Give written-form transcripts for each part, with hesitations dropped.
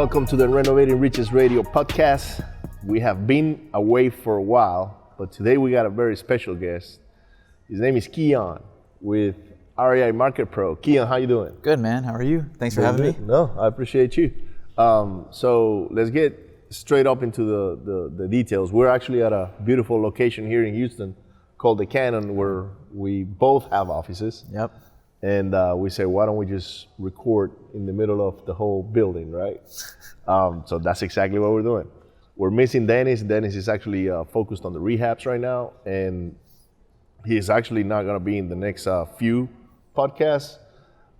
welcome to the Renovating Riches Radio podcast. We have been away for a while, but today we got a very special guest. His name is Keyan with REI Market Pro. Keyan, how you doing? Good, man. How are you? Thanks for having me. No, I appreciate you. So let's get straight up into the details. We're actually at a beautiful location here in Houston called the Cannon, where we both have offices. Yep. And we say, why don't we just record in the middle of the whole building, right? So that's exactly what we're doing. We're missing Dennis. Dennis is actually focused on the rehabs right now, and he's actually not going to be in the next few podcasts.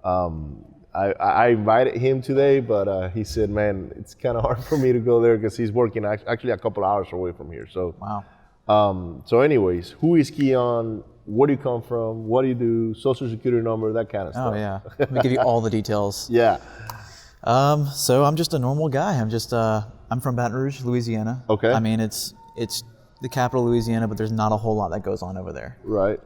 I invited him today, but he said, man, it's kind of hard for me to go there because he's working actually a couple hours away from here. So, wow. So anyways, who is Keyan? Where do you come from? What do you do? Social security number, that kind of stuff. Oh yeah. Let me give you all the details. Yeah. So I'm just a normal guy. I'm from Baton Rouge, Louisiana. Okay. I mean, it's the capital of Louisiana, but there's not a whole lot that goes on over there. Right.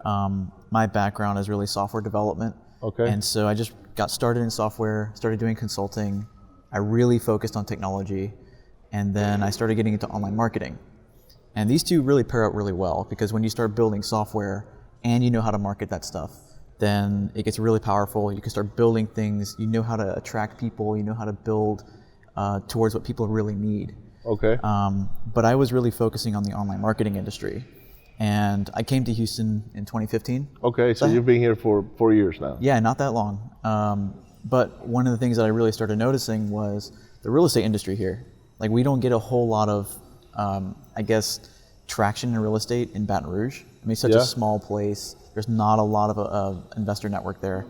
My background is really software development. Okay. And so I just got started in software, started doing consulting. I really focused on technology, and then I started getting into online marketing. And these two really pair up really well, because when you start building software and you know how to market that stuff, then it gets really powerful. You can start building things, you know how to attract people, you know how to build towards what people really need. Okay. But I was really focusing on the online marketing industry. And I came to Houston in 2015. Okay, so you've been here for 4 years now. Yeah, not that long. But one of the things that I really started noticing was the real estate industry here. Like, we don't get a whole lot of, traction in real estate in Baton Rouge. I mean, it's such a small place. There's not a lot of investor network there.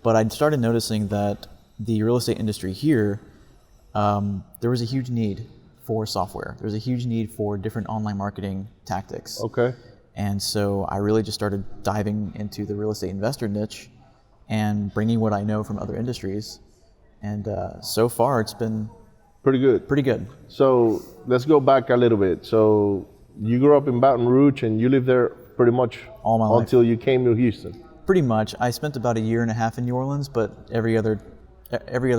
But I started noticing that the real estate industry here, there was a huge need for software. There was a huge need for different online marketing tactics. Okay. And so I really just started diving into the real estate investor niche and bringing what I know from other industries. And so far it's been pretty good. Pretty good. So let's go back a little bit. So you grew up in Baton Rouge and you lived there pretty much all my life until you came to Houston. Pretty much. I spent about a year and a half in New Orleans, but every other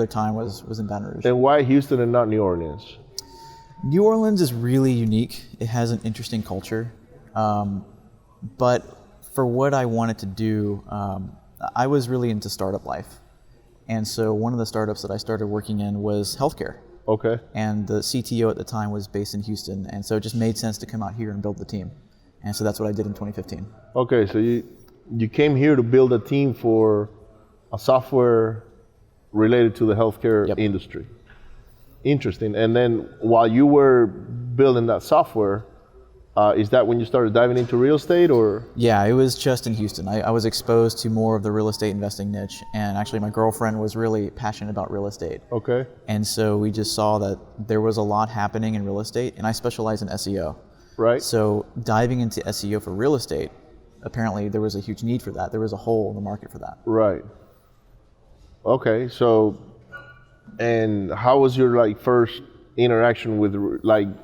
time was in Baton Rouge. And why Houston and not New Orleans? New Orleans is really unique. It has an interesting culture. But for what I wanted to do, I was really into startup life. And so one of the startups that I started working in was healthcare. Okay. And the CTO at the time was based in Houston. And so it just made sense to come out here and build the team. And so that's what I did in 2015. Okay, so you came here to build a team for a software related to the healthcare industry. Interesting. And then while you were building that software, is that when you started diving into real estate, or? Yeah, it was just in Houston. I was exposed to more of the real estate investing niche, and actually my girlfriend was really passionate about real estate. Okay. And so we just saw that there was a lot happening in real estate, and I specialize in SEO. Right. So diving into SEO for real estate, apparently there was a huge need for that. There was a hole in the market for that. Right. Okay, so, and how was your first interaction with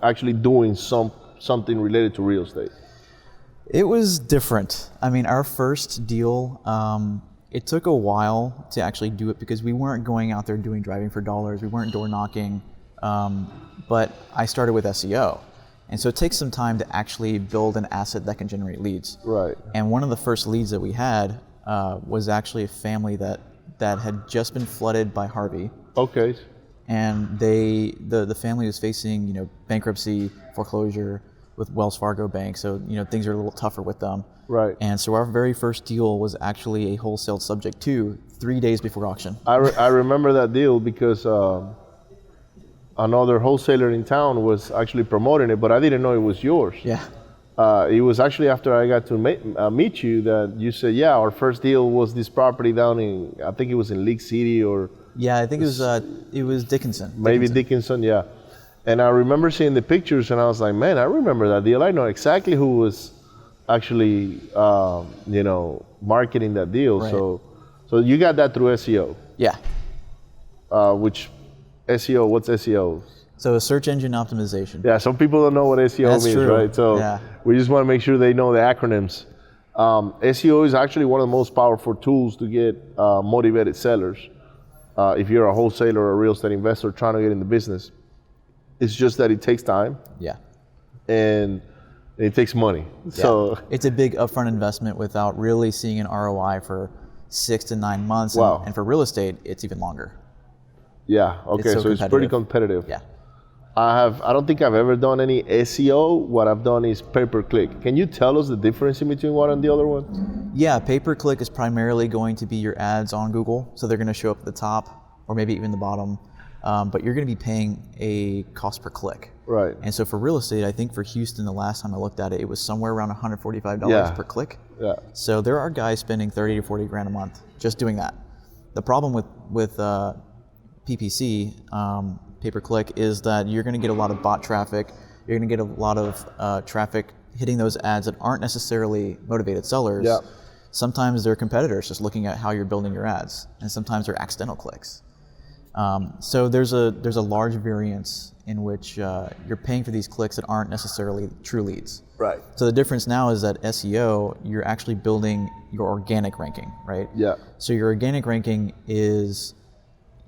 actually doing something related to real estate? It was different. I mean, our first deal, it took a while to actually do it because we weren't going out there driving for dollars. We weren't door knocking, but I started with SEO. And so it takes some time to actually build an asset that can generate leads. Right. And one of the first leads that we had was actually a family that had just been flooded by Harvey. Okay. And the family was facing, bankruptcy, foreclosure with Wells Fargo Bank. So, things are a little tougher with them. Right. And so our very first deal was actually a wholesale subject to 3 days before auction. I remember that deal because another wholesaler in town was actually promoting it, but I didn't know it was yours. Yeah. It was actually after I got to meet you that you said, yeah, our first deal was this property down in, I think it was in League City or... Yeah, I think it was Dickinson. Maybe Dickinson, yeah. And I remember seeing the pictures and I was like, man, I remember that deal. I know exactly who was actually, marketing that deal. Right. So you got that through SEO. Yeah. Which SEO, what's SEO? So search engine optimization. Yeah, some people don't know what SEO That's means, true. right? So we just want to make sure they know the acronyms. SEO is actually one of the most powerful tools to get motivated sellers. if you're a wholesaler or a real estate investor trying to get in the business. It's just that it takes time Yeah. and it takes money. So it's a big upfront investment without really seeing an ROI for 6 to 9 months. Wow. And for real estate, it's even longer. yeah, okay, so it's pretty competitive. Yeah. I don't think I've ever done any SEO. What I've done is pay-per-click. Can you tell us the difference in between one and the other one? Yeah, pay-per-click is primarily going to be your ads on Google. So they're going to show up at the top or maybe even the bottom. But you're going to be paying a cost per click. Right. And so for real estate, I think for Houston, the last time I looked at it, it was somewhere around $145 Yeah. per click. Yeah. So there are guys spending 30 to 40 grand a month just doing that. The problem with PPC, pay-per-click, is that you're going to get a lot of bot traffic. You're going to get a lot of traffic hitting those ads that aren't necessarily motivated sellers. Yeah. Sometimes they're competitors just looking at how you're building your ads, and sometimes they're accidental clicks. So there's a large variance in which you're paying for these clicks that aren't necessarily true leads. Right. So the difference now is that SEO, you're actually building your organic ranking, right? Yeah. So your organic ranking is,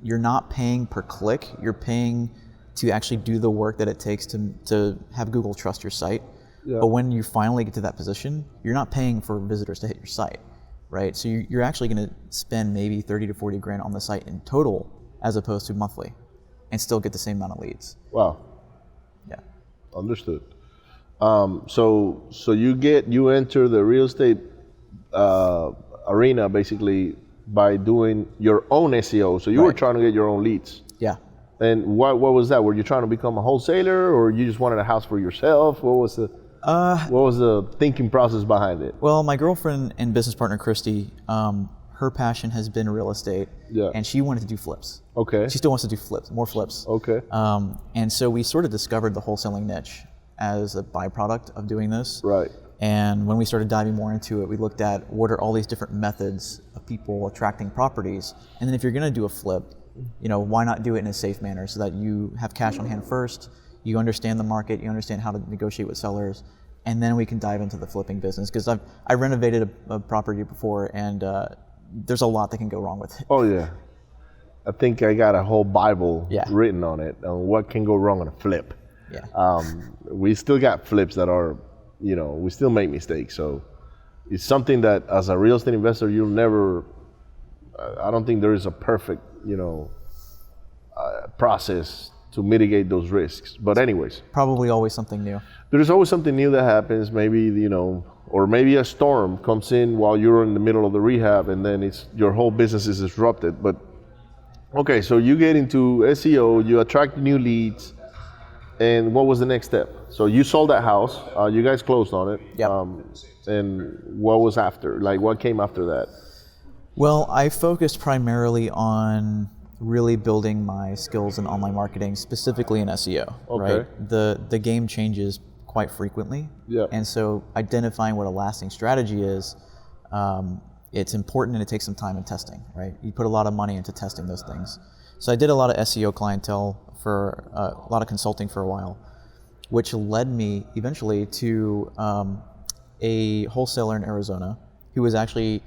you're not paying per click, you're paying to actually do the work that it takes to have Google trust your site. Yeah. But when you finally get to that position, you're not paying for visitors to hit your site, right? So you're actually going to spend maybe 30 to 40 grand on the site in total, as opposed to monthly, and still get the same amount of leads. Wow. Yeah. Understood. So you enter the real estate arena basically by doing your own SEO. So you were trying to get your own leads. Yeah. And what was that? Were you trying to become a wholesaler, or you just wanted a house for yourself? What was the thinking process behind it? Well, my girlfriend and business partner Christy, her passion has been real estate, and she wanted to do flips. Okay. She still wants to do more flips. Okay. And so we sort of discovered the wholesaling niche as a byproduct of doing this. Right. And when we started diving more into it, we looked at what are all these different methods of people attracting properties. And then if you're going to do a flip, why not do it in a safe manner so that you have cash on hand first, you understand the market, you understand how to negotiate with sellers, and then we can dive into the flipping business. Because I renovated a property before, and there's a lot that can go wrong with it. Oh yeah. I think I got a whole Bible written on it on what can go wrong on a flip. Yeah. We still got flips that are, we still make mistakes. So it's something that as a real estate investor, you'll never, I don't think there is a perfect, process to mitigate those risks. But anyways. Probably always something new. There's always something new that happens, maybe, or maybe a storm comes in while you're in the middle of the rehab, and then your whole business is disrupted. But okay, so you get into SEO, you attract new leads, and what was the next step? So you sold that house, you guys closed on it. Yep. And what was after? Like, what came after that? Well, I focused primarily on really building my skills in online marketing, specifically in SEO. Okay. Right? The game changes quite frequently. Yeah. And so identifying what a lasting strategy is, it's important, and it takes some time and testing, right? You put a lot of money into testing those things. So I did a lot of SEO clientele for a lot of consulting for a while, which led me eventually to a wholesaler in Arizona who was actually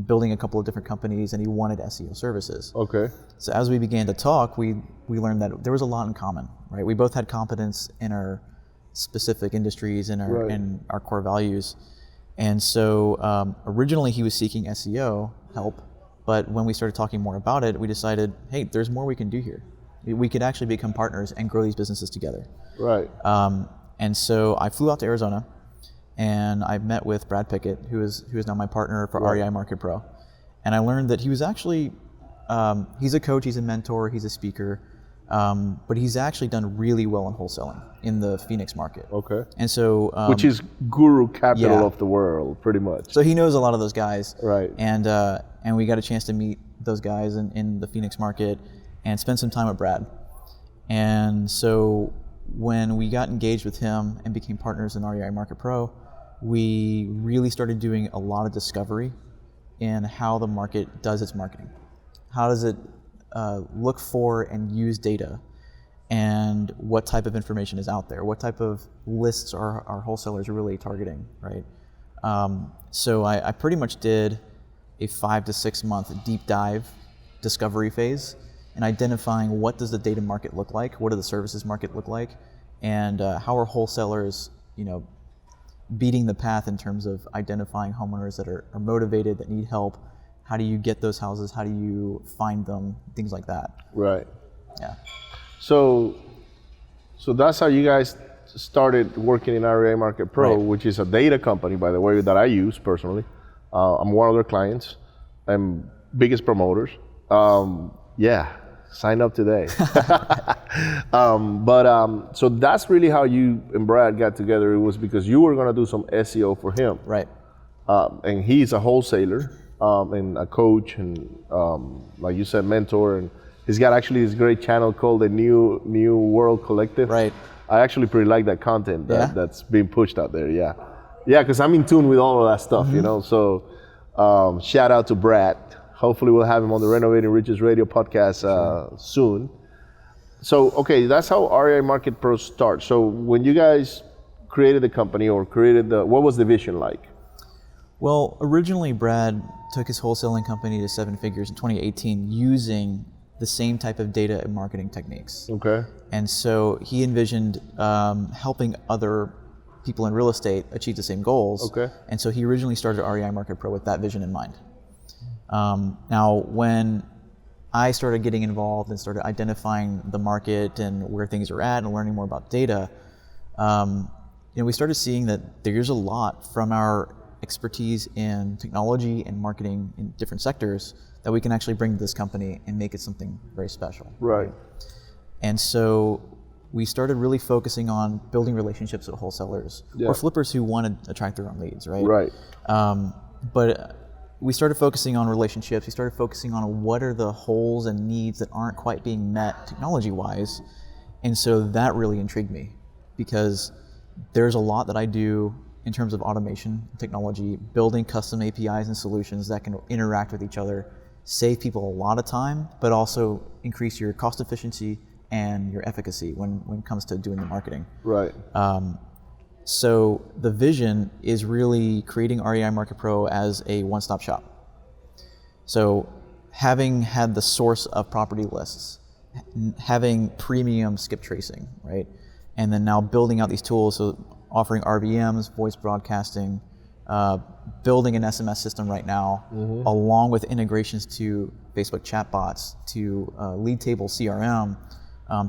building a couple of different companies, and he wanted SEO services. Okay. So as we began to talk, we learned that there was a lot in common, right? We both had competence in our specific industries and our core values. And so originally he was seeking SEO help, but when we started talking more about it, we decided, hey, there's more we can do here. We could actually become partners and grow these businesses together. Right. And so I flew out to Arizona, and I met with Brad Pickett, who is now my partner for REI Market Pro. And I learned that he was actually, he's a coach, he's a mentor, he's a speaker, but he's actually done really well in wholesaling in the Phoenix market. Okay. And so, which is guru capital of the world, pretty much. So he knows a lot of those guys. Right. And we got a chance to meet those guys in the Phoenix market and spend some time with Brad. And so when we got engaged with him and became partners in REI Market Pro, we really started doing a lot of discovery in how the market does its marketing. How does it look for and use data, and what type of information is out there? What type of lists are our wholesalers really targeting, right? So I pretty much did a 5 to 6 month deep dive discovery phase and identifying what does the data market look like, what do the services market look like, and how are wholesalers, beating the path in terms of identifying homeowners that are motivated, that need help. How do you get those houses? How do you find them? Things like that. Right. Yeah. So that's how you guys started working in REI Market Pro, Right. which is a data company, by the way, that I use personally. I'm one of their clients. I'm biggest promoters. Sign up today. So that's really how you and Brad got together. It was because you were going to do some SEO for him. Right. And he's a wholesaler and a coach and, like you said, mentor. And he's got actually this great channel called the New World Collective. Right. I actually pretty like that content that's being pushed out there. Yeah, because I'm in tune with all of that stuff, So shout out to Brad. Hopefully we'll have him on the Renovating Riches Radio podcast soon. So, okay, that's how REI Market Pro starts. So when you guys created the company or what was the vision like? Well, originally Brad took his wholesaling company to 7 figures in 2018 using the same type of data and marketing techniques. Okay. And so he envisioned helping other people in real estate achieve the same goals. Okay. And so he originally started REI Market Pro with that vision in mind. Now, when I started getting involved and started identifying the market and where things are at and learning more about data, we started seeing that there's a lot from our expertise in technology and marketing in different sectors that we can actually bring to this company and make it something very special. Right. And so we started really focusing on building relationships with wholesalers or flippers who want to attract their own leads, right? Right. But we started focusing on relationships. We started focusing on what are the holes and needs that aren't quite being met technology-wise. And so that really intrigued me because there's a lot that I do in terms of automation, technology, building custom APIs and solutions that can interact with each other, save people a lot of time, but also increase your cost efficiency and your efficacy when it comes to doing the marketing. Right. So the vision is really creating REI Market Pro as a one-stop shop. So having had the source of property lists, having premium skip tracing, right? And then now building out these tools, so offering RVMs, voice broadcasting, building an SMS system right now, along with integrations to Facebook chatbots, to lead table CRM,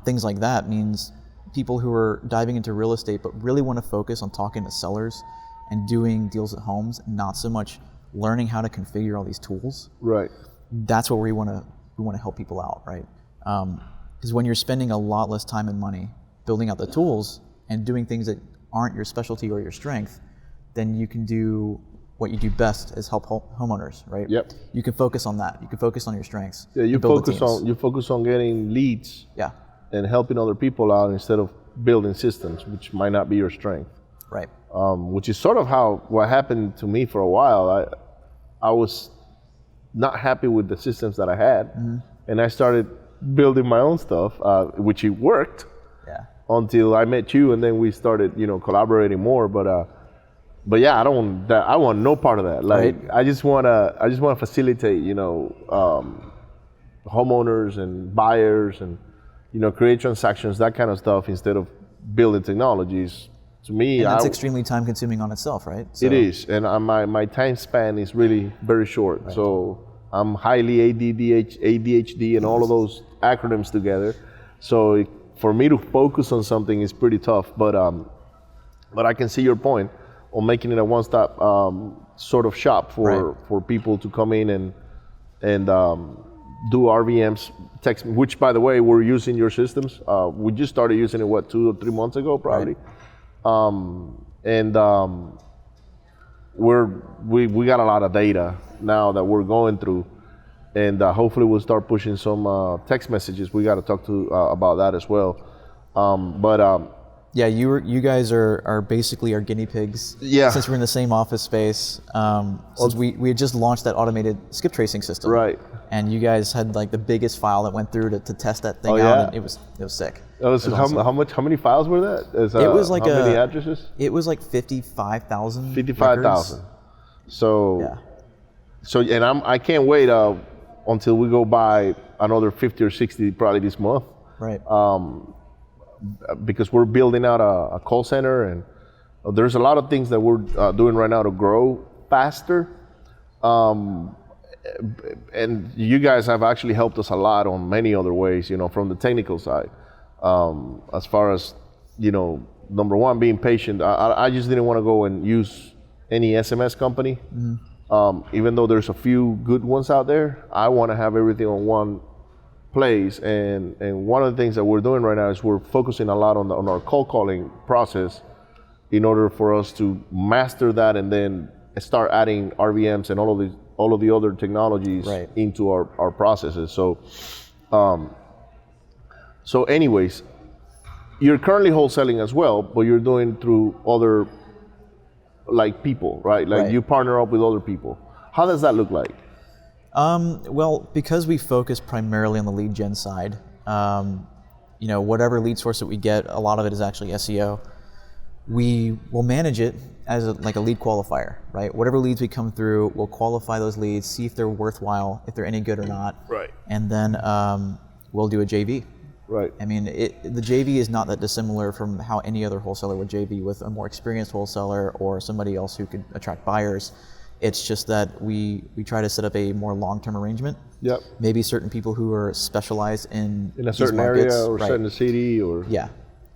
things like that means people who are diving into real estate but really want to focus on talking to sellers and doing deals at homes, not so much learning how to configure all these tools. Right. That's what we want to help people out, right? Because when you're spending a lot less time and money building out the tools and doing things that aren't your specialty or your strength, then you can do what you do best is help homeowners, right? Yep. You can focus on that. You can focus on your strengths. Yeah, you focus on getting leads. Yeah. And helping other people out instead of building systems, which might not be your strength. Right. Which is sort of what happened to me for a while. I was not happy with the systems that I had, and I started building my own stuff, which it worked. Yeah. Until I met you, and then we started, collaborating more. But yeah, I don't want that. I want no part of that. Like, right. I just want to facilitate, homeowners and buyers and, create transactions, that kind of stuff, instead of building technologies. To me, and that's extremely time consuming on itself, right? So. It is, and my time span is really very short. Right. So I'm highly ADHD and all of those acronyms together. So for me to focus on something is pretty tough. But I can see your point on making it a one-stop sort of shop for people to come in and do RVMs, text, which, by the way, we're using your systems. We just started using it, 2 or 3 months ago, probably. Right. We got a lot of data now that we're going through, and hopefully we'll start pushing some text messages. We got to talk to about that as well. Yeah, you guys are basically our guinea pigs. Yeah. Since we're in the same office space, since we had just launched that automated skip tracing system. Right. And you guys had like the biggest file that went through to test that thing out. Yeah. And it was sick. How many files were that? It was like how many addresses? It was like 55,000. 55,000. So. Yeah. So, and I can't wait. until we go buy another 50 or 60 probably this month. Right. Because we're building out a call center, and there's a lot of things that we're doing right now to grow faster. And you guys have actually helped us a lot on many other ways, from the technical side. As far as, number one, being patient. I just didn't want to go and use any SMS company. Even though there's a few good ones out there, I want to have everything on one place. And one of the things that we're doing right now is we're focusing a lot on our cold calling process in order for us to master that and then start adding RVMs and all of the other technologies into our processes. So anyways, you're currently wholesaling as well, but you're doing through other people, right? You partner up with other people. How does that look like? Well, because we focus primarily on the lead gen side, whatever lead source that we get, a lot of it is actually SEO. We will manage it as a lead qualifier, right? Whatever leads we come through, we'll qualify those leads, see if they're worthwhile, if they're any good or not. Right. And then we'll do a JV. Right. I mean, the JV is not that dissimilar from how any other wholesaler would JV with a more experienced wholesaler or somebody else who could attract buyers. It's just that we try to set up a more long-term arrangement. Yep. Maybe certain people who are specialized in a certain markets, area or certain city or. Yeah.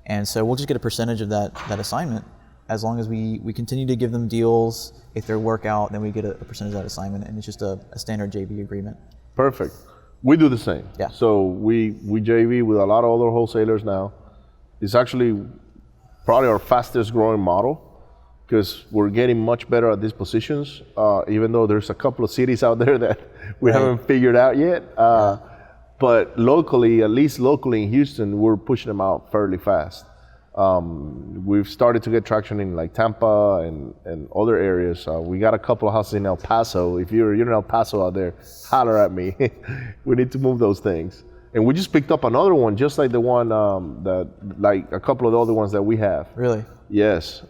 And so we'll just get a percentage of that assignment as long as we continue to give them deals. If they work out, then we get a percentage of that assignment, and it's just a standard JV agreement. Perfect. We do the same. Yeah. So we JV with a lot of other wholesalers now. It's actually probably our fastest growing model because we're getting much better at these positions, even though there's a couple of cities out there that we haven't figured out yet. But locally, at least locally in Houston, we're pushing them out fairly fast. We've started to get traction in Tampa and other areas. We got a couple of houses in El Paso. If you're in El Paso out there, holler at me. We need to move those things. And we just picked up another one, just like the one a couple of the other ones that we have. Really? Yes.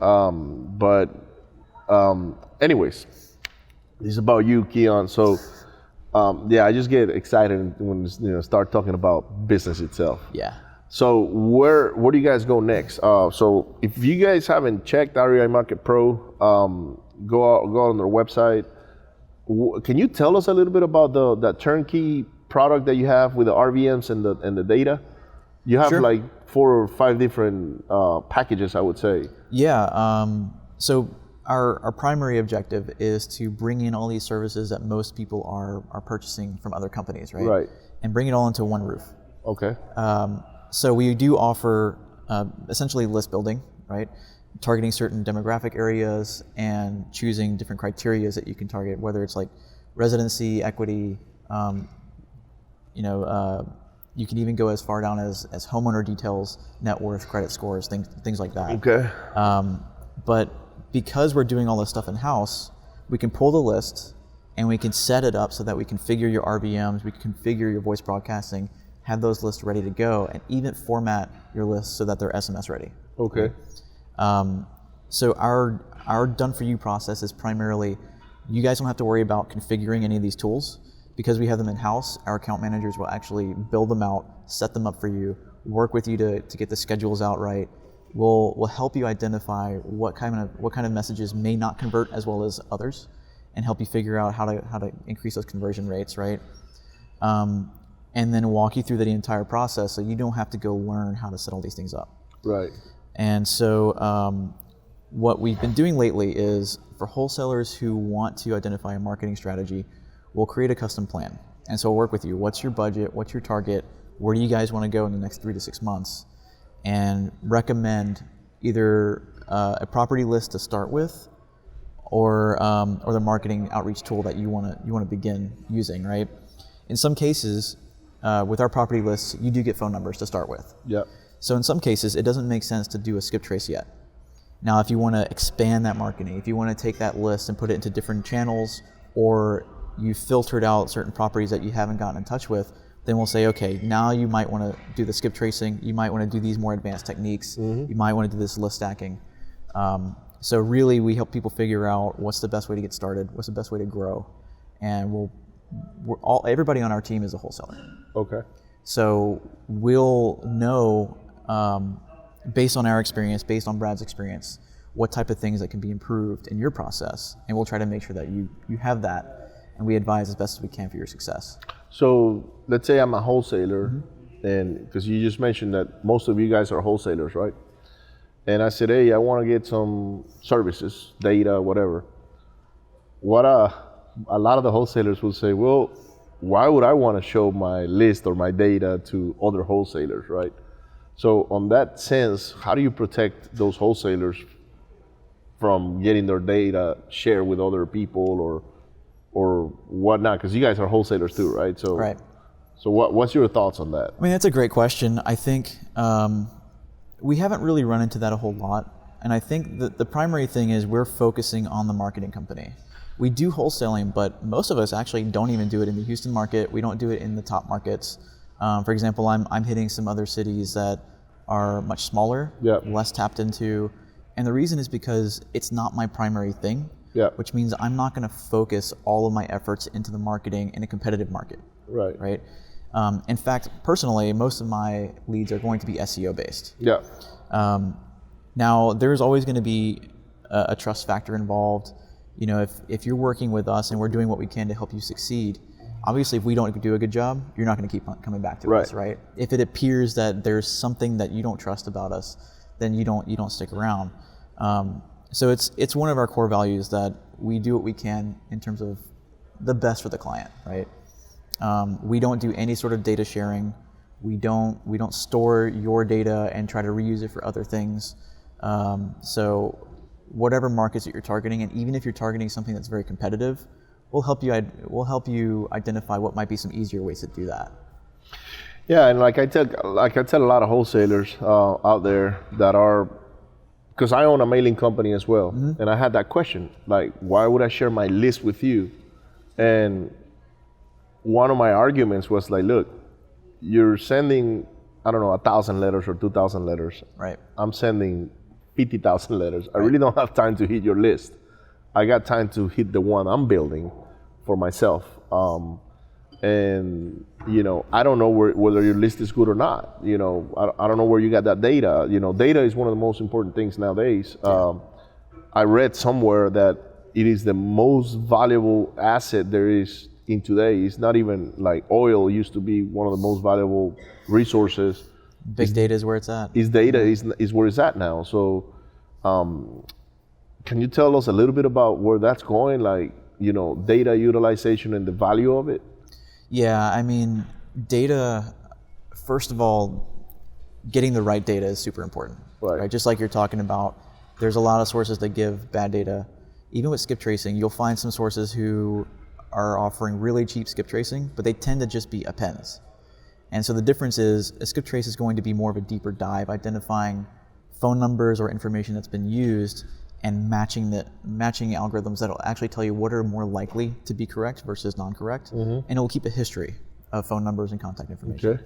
Anyways, this is about you, Keyan. So. I just get excited when start talking about business itself. Yeah. So where do you guys go next? So if you guys haven't checked REI Market Pro, go on their website. Can you tell us a little bit about that turnkey product that you have with the RVMs and the data? You have Sure. 4 or 5 different packages, I would say. Yeah. So our primary objective is to bring in all these services that most people are purchasing from other companies, right? Right. And bring it all into one roof. Okay. So we do offer essentially list building, right? Targeting certain demographic areas and choosing different criteria that you can target, whether it's residency, equity, you can even go as far down as homeowner details, net worth, credit scores, things like that. Okay. But because we're doing all this stuff in-house, we can pull the list and we can set it up so that we configure your RVMs, we can configure your voice broadcasting, have those lists ready to go, and even format your lists so that they're SMS ready. Okay. So our done-for-you process is primarily, you guys don't have to worry about configuring any of these tools. Because we have them in-house, our account managers will actually build them out, set them up for you, work with you to get the schedules out right. We'll help you identify what kind of messages may not convert as well as others, and help you figure out how to increase those conversion rates, right? And then walk you through the entire process, so you don't have to go learn how to set all these things up. Right. And so what we've been doing lately is for wholesalers who want to identify a marketing strategy, we'll create a custom plan. And so we'll work with you. What's your budget? What's your target? Where do you guys want to go in the next 3 to 6 months? And recommend either a property list to start with, or the marketing outreach tool that you want to begin using, right? In some cases, with our property lists, you do get phone numbers to start with. Yeah. So in some cases, it doesn't make sense to do a skip trace yet. Now, if you want to expand that marketing, if you want to take that list and put it into different channels, or you filtered out certain properties that you haven't gotten in touch with, then we'll say, okay, now you might want to do the skip tracing, you might want to do these more advanced techniques, you might want to do this list stacking. So really, we help people figure out what's the best way to get started, what's the best way to grow, and we'll everybody on our team is a wholesaler. Okay. So we'll know, based on our experience, based on Brad's experience, what type of things that can be improved in your process, and we'll try to make sure that you have that, and we advise as best as we can for your success. So let's say I'm a wholesaler, and because you just mentioned that most of you guys are wholesalers, right? And I said, hey, I want to get some services, data, whatever. A lot of the wholesalers will say, well, why would I want to show my list or my data to other wholesalers, right? So on that sense, how do you protect those wholesalers from getting their data shared with other people or whatnot? Because you guys are wholesalers too, right? So, right. So what's your thoughts on that? I mean, that's a great question. I think we haven't really run into that a whole lot. And I think that the primary thing is we're focusing on the marketing company. We do wholesaling, but most of us actually don't even do it in the Houston market. We don't do it in the top markets. For example, I'm hitting some other cities that are much smaller, less tapped into. And the reason is because it's not my primary thing, which means I'm not going to focus all of my efforts into the marketing in a competitive market. Right. In fact, personally, most of my leads are going to be SEO based. Now, there's always going to be a trust factor involved. You know, if you're working with us and we're doing what we can to help you succeed, obviously if we don't do a good job, you're not going to keep coming back to us, right? If it appears that there's something that you don't trust about us, then you don't stick around. So it's one of our core values that we do what we can in terms of the best for the client, right? We don't do any sort of data sharing. We don't store your data and try to reuse it for other things. So whatever markets that you're targeting, and even if you're targeting something that's very competitive, we'll help you identify what might be some easier ways to do that. Yeah, and like I tell a lot of wholesalers out there that are, because I own a mailing company as well, and I had that question, like, why would I share my list with you? And one of my arguments was like, look, you're sending, I don't know, 1,000 letters or 2,000 letters. Right. I'm sending 50,000 letters. I really don't have time to hit your list. I got time to hit the one I'm building for myself. And, you know, I don't know whether your list is good or not. You know, I don't know where you got that data. You know, data is one of the most important things nowadays. I read somewhere that it is the most valuable asset there is in today. It's not even like oil used to be one of the most valuable resources. Big data is where it's at. Data is where it's at now. So can you tell us a little bit about where that's going? Like, you know, data utilization and the value of it? Yeah, I mean, data, first of all, getting the right data is super important. Right? Just like you're talking about, there's a lot of sources that give bad data. Even with skip tracing, you'll find some sources who are offering really cheap skip tracing, but they tend to just be appends. And so the difference is a skip trace is going to be more of a deeper dive, identifying phone numbers or information that's been used and matching algorithms that'll actually tell you what are more likely to be correct versus non-correct, and it'll keep a history of phone numbers and contact information. Okay.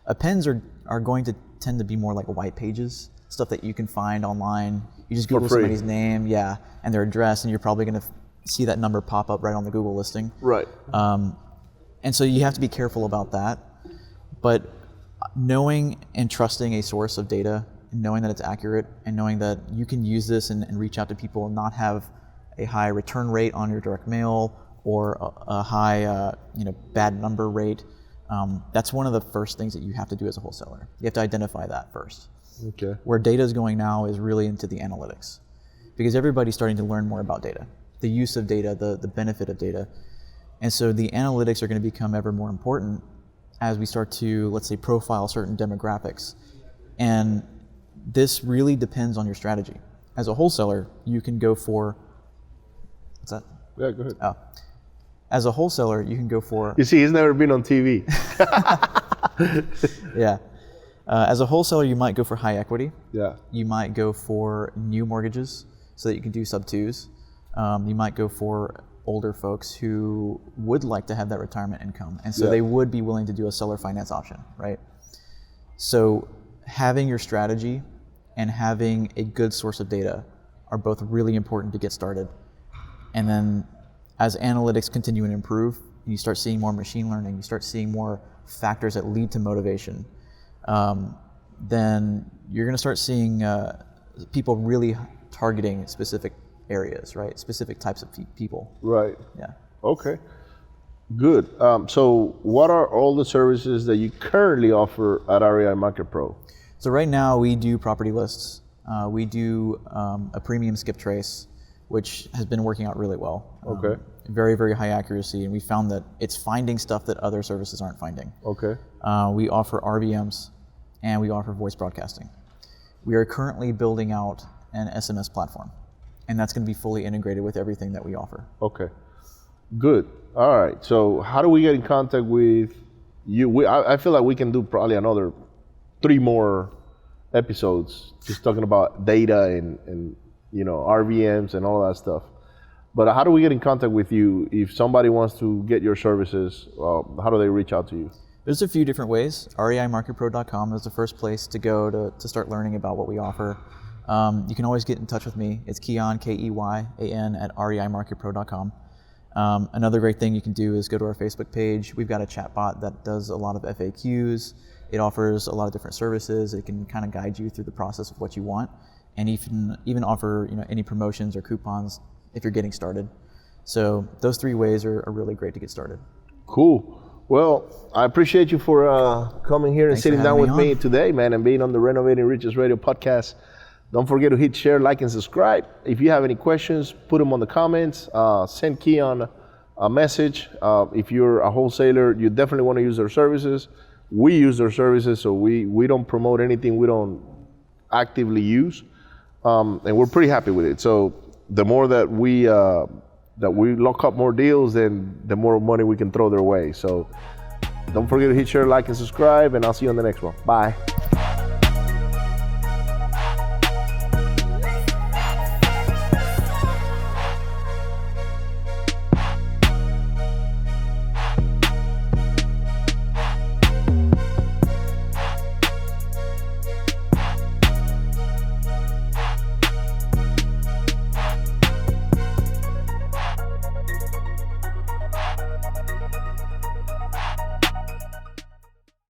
Appends are going to tend to be more like white pages, stuff that you can find online. You just Google somebody's name, and their address, and you're probably going to see that number pop up right on the Google listing. Right. And so you have to be careful about that. But knowing and trusting a source of data, and knowing that it's accurate, and knowing that you can use this and reach out to people and not have a high return rate on your direct mail or a high bad number rate, that's one of the first things that you have to do as a wholesaler. You have to identify that first. Okay. Where data is going now is really into the analytics, because everybody's starting to learn more about data, the use of data, the benefit of data. And so the analytics are going to become ever more important as we start to, let's say, profile certain demographics. And this really depends on your strategy. As a wholesaler, you can go for, what's that? Yeah, go ahead. Oh. As a wholesaler, you can go for... You see, he's never been on TV. Yeah. As a wholesaler, you might go for high equity. Yeah. You might go for new mortgages so that you can do sub-twos. You might go for older folks who would like to have that retirement income. And so they would be willing to do a seller finance option, right? So having your strategy and having a good source of data are both really important to get started. And then as analytics continue and improve, and you start seeing more machine learning, you start seeing more factors that lead to motivation, then you're going to start seeing people really targeting specific areas, right? Specific types of people. Right. Yeah. Okay. Good. So what are all the services that you currently offer at REI Market Pro? So right now we do property lists. We do a premium skip trace, which has been working out really well. Okay. Very, very high accuracy, and we found that it's finding stuff that other services aren't finding. Okay. We offer RVMs, and we offer voice broadcasting. We are currently building out an SMS platform, and that's going to be fully integrated with everything that we offer. Okay. Good. All right. So how do we get in contact with you? I feel like we can do probably another 3 more episodes just talking about data and RVMs and all that stuff. But how do we get in contact with you if somebody wants to get your services? How do they reach out to you? There's a few different ways. reimarketpro.com is the first place to go to start learning about what we offer. You can always get in touch with me. It's Keyan, Keyan, at reimarketpro.com. Another great thing you can do is go to our Facebook page. We've got a chat bot that does a lot of FAQs. It offers a lot of different services. It can kind of guide you through the process of what you want, and even offer any promotions or coupons if you're getting started. So those 3 ways are really great to get started. Cool. Well, I appreciate you for coming here and sitting down with me today, man, and being on the Renovating Riches Radio podcast. Don't forget to hit share, like, and subscribe. If you have any questions, put them on the comments. Send Keyan a message. If you're a wholesaler, you definitely want to use their services. We use their services, so we don't promote anything we don't actively use, and we're pretty happy with it. So the more that we lock up more deals, then the more money we can throw their way. So don't forget to hit share, like, and subscribe, and I'll see you on the next one. Bye.